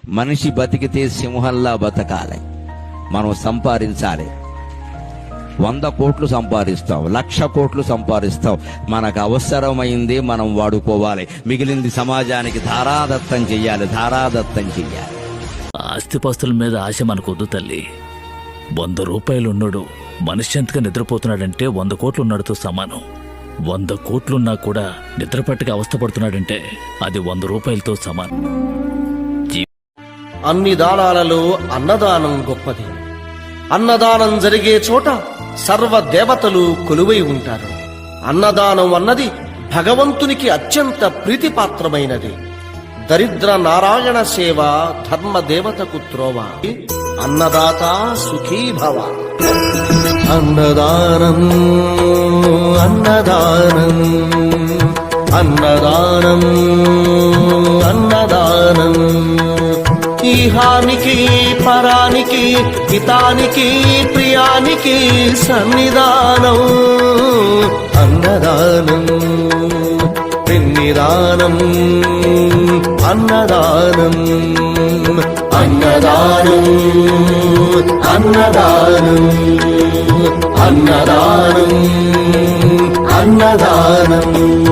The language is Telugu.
మనిషి బతికితే సింహంలా బతకాలి. మనం సంపాదించాలి. 100 కోట్లు సంపాదిస్తాం, 1,00,000 కోట్లు సంపాదిస్తాం. మనకు అవసరమైంది మనం వాడుకోవాలి. మిగిలింది సమాజానికి ధారాదత్తం చెయ్యాలి. ఆస్తిపాస్తుల మీద ఆశ మనకొద్దు తల్లి. 100 రూపాయలు ఉన్నాడు మనశ్శాంతిగా నిద్రపోతున్నాడంటే 100 కోట్లు ఉన్నాడుతో సమానం. 100 కోట్లున్నా కూడా నిద్రపట్టక అవస్థపడుతున్నాడంటే అది 100 రూపాయలతో సమానం. అన్ని దానాలలో అన్నదానం గొప్పది. అన్నదానం జరిగే చోట సర్వ దేవతలు కొలువై ఉంటారు. అన్నదానం అన్నది భగవంతునికి అత్యంత ప్రీతిపాత్రమైనది. దరిద్ర నారాయణ సేవ ధర్మ దేవతకు త్రోవ. అన్నదాత సుఖీ భవ. అన్నదానం అన్నదానం అన్నదానం అన్నదానం. ఈహానికి పరానికి హితానికి ప్రియానికి సన్నిధానం. అన్నదానం పిన్నిదానం అన్నదానం అన్నదానం అన్నదానం అన్నదానం అన్నదానం.